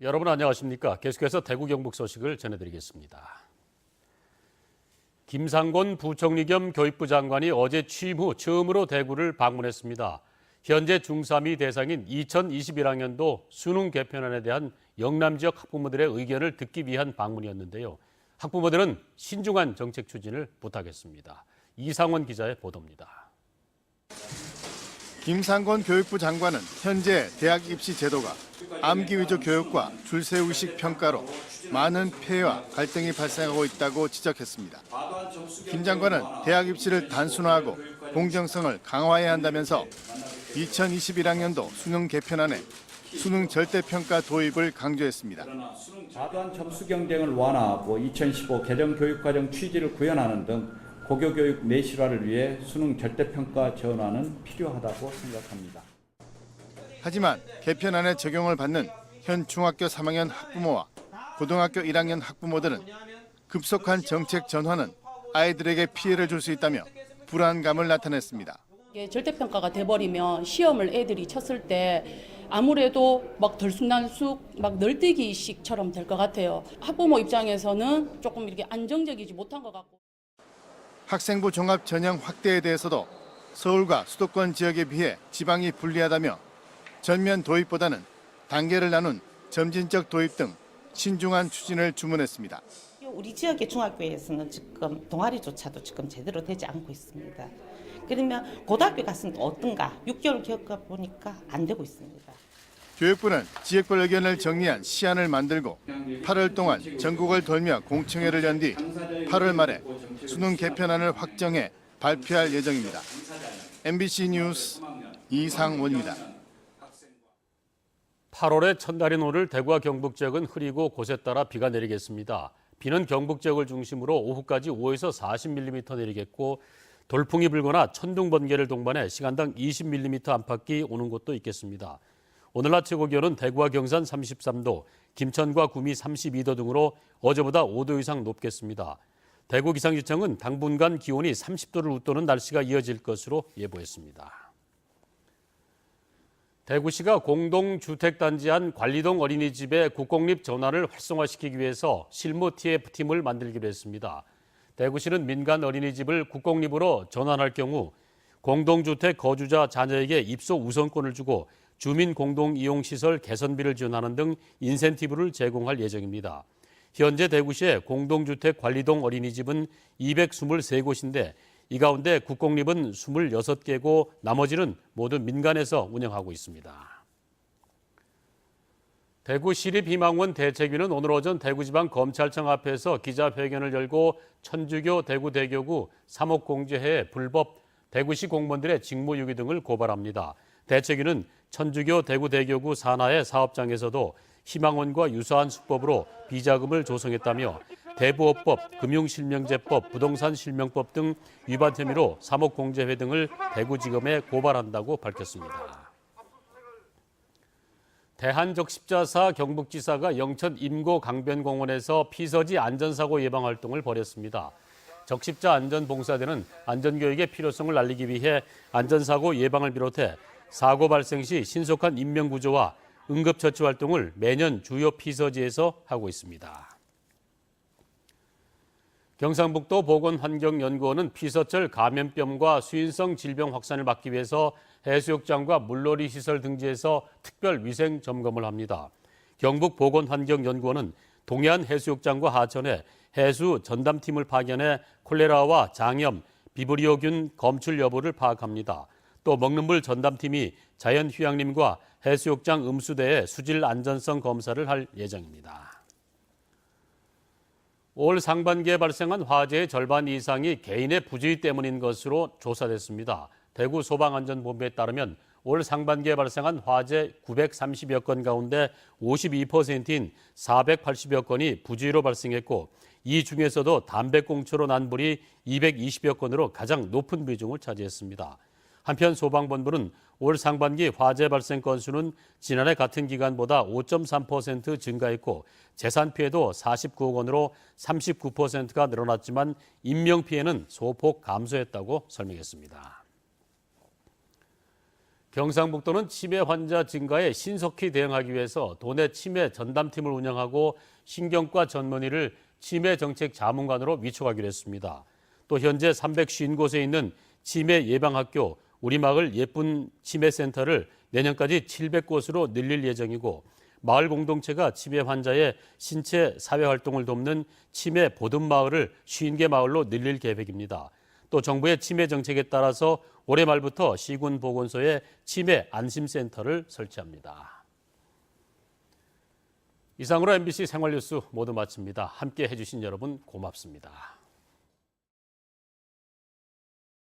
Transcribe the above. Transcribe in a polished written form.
여러분 안녕하십니까? 계속해서 대구 경북 소식을 전해드리겠습니다. 김상곤 부총리 겸 교육부 장관이 어제 취임 후 처음으로 대구를 방문했습니다. 현재 중3이 대상인 2021학년도 수능 개편안에 대한 영남 지역 학부모들의 의견을 듣기 위한 방문이었는데요. 학부모들은 신중한 정책 추진을 부탁했습니다. 이상원 기자의 보도입니다. 김상곤 교육부 장관은 현재 대학 입시 제도가 암기 위주 교육과 줄세우식 평가로 많은 폐해와 갈등이 발생하고 있다고 지적했습니다. 김 장관은 대학 입시를 단순화하고 공정성을 강화해야 한다면서 2021학년도 수능 개편안에 수능 절대평가 도입을 강조했습니다. 과도한 점수 경쟁을 완화하고 2015 개정 교육과정 취지를 구현하는 등 고교교육 내실화를 위해 수능 절대평가 전환은 필요하다고 생각합니다. 하지만 개편안의 적용을 받는 현 중학교 3학년 학부모와 고등학교 1학년 학부모들은 급속한 정책 전환은 아이들에게 피해를 줄 수 있다며 불안감을 나타냈습니다. 절대평가가 돼버리면 시험을 애들이 쳤을 때 아무래도 막 들쑥날쑥 막 널뛰기식처럼 될 것 같아요. 학부모 입장에서는 조금 이렇게 안정적이지 못한 것 같고. 학생부 종합 전형 확대에 대해서도 서울과 수도권 지역에 비해 지방이 불리하다며 전면 도입보다는 단계를 나눈 점진적 도입 등 신중한 추진을 주문했습니다. 우리 지역의 중학교에서는 지금 동아리조차도 지금 제대로 되지 않고 있습니다. 그러면 고등학교 갔으면 또 어떤가? 6개월 겪어보니까 안 되고 있습니다. 교육부는 지역별 의견을 정리한 시안을 만들고 8월 동안 전국을 돌며 공청회를 연 뒤 8월 말에 수능 개편안을 확정해 발표할 예정입니다. MBC 뉴스 이상원입니다. 8월의 첫날인 오늘 대구와 경북 지역은 흐리고 곳에 따라 비가 내리겠습니다. 비는 경북 지역을 중심으로 오후까지 5에서 40mm 내리겠고 돌풍이 불거나 천둥 번개를 동반해 시간당 20mm 안팎이 오는 곳도 있겠습니다. 오늘 낮 최고 기온은 대구와 경산 33도, 김천과 구미 32도 등으로 어제보다 5도 이상 높겠습니다. 대구 기상지청은 당분간 기온이 30도를 웃도는 날씨가 이어질 것으로 예보했습니다. 대구시가 공동주택단지한 관리동 어린이집의 국공립 전환을 활성화시키기 위해서 실무 TF팀을 만들기로 했습니다. 대구시는 민간 어린이집을 국공립으로 전환할 경우 공동주택 거주자 자녀에게 입소 우선권을 주고 주민 공동이용시설 개선비를 지원하는 등 인센티브를 제공할 예정입니다. 현재 대구시의 공동주택 관리동 어린이집은 223곳인데 이 가운데 국공립은 26개고 나머지는 모두 민간에서 운영하고 있습니다. 대구시립희망원 대책위는 오늘 오전 대구지방검찰청 앞에서 기자회견을 열고 천주교 대구대교구 3억 공제해 불법 대구시 공무원들의 직무유기 등을 고발합니다. 대책위는 천주교 대구대교구 산하의 사업장에서도 희망원과 유사한 수법으로 비자금을 조성했다며 대부업법, 금융실명제법, 부동산실명법 등 위반 혐의로 3억 공제회 등을 대구지검에 고발한다고 밝혔습니다. 대한적십자사 경북지사가 영천 임고 강변공원에서 피서지 안전사고 예방 활동을 벌였습니다. 적십자 안전봉사대는 안전교육의 필요성을 알리기 위해 안전사고 예방을 비롯해 사고 발생 시 신속한 인명구조와 응급처치 활동을 매년 주요 피서지에서 하고 있습니다. 경상북도 보건환경연구원은 피서철 감염병과 수인성 질병 확산을 막기 위해서 해수욕장과 물놀이 시설 등지에서 특별 위생 점검을 합니다. 경북보건환경연구원은 동해안 해수욕장과 하천에 해수 전담팀을 파견해 콜레라와 장염, 비브리오균 검출 여부를 파악합니다. 또 먹는 물 전담팀이 자연휴양림과 해수욕장 음수대의 수질 안전성 검사를 할 예정입니다. 올 상반기에 발생한 화재의 절반 이상이 개인의 부주의 때문인 것으로 조사됐습니다. 대구 소방안전본부에 따르면 올 상반기에 발생한 화재 930여 건 가운데 52%인 480여 건이 부주의로 발생했고 이 중에서도 담배꽁초로 난 불이 220여 건으로 가장 높은 비중을 차지했습니다. 한편 소방본부는 올 상반기 화재 발생 건수는 지난해 같은 기간보다 5.3% 증가했고 재산 피해도 49억 원으로 39%가 늘어났지만 인명 피해는 소폭 감소했다고 설명했습니다. 경상북도는 치매 환자 증가에 신속히 대응하기 위해서 도내 치매 전담팀을 운영하고 신경과 전문의를 치매 정책 자문관으로 위촉하기로 했습니다. 또 현재 350곳에 있는 치매 예방학교 우리마을 예쁜 치매센터를 내년까지 700곳으로 늘릴 예정이고 마을 공동체가 치매 환자의 신체 사회활동을 돕는 치매 보듬마을을 50개 마을로 늘릴 계획입니다. 또 정부의 치매 정책에 따라서 올해 말부터 시군 보건소에 치매 안심센터를 설치합니다. 이상으로 MBC 생활뉴스 모두 마칩니다. 함께 해주신 여러분 고맙습니다.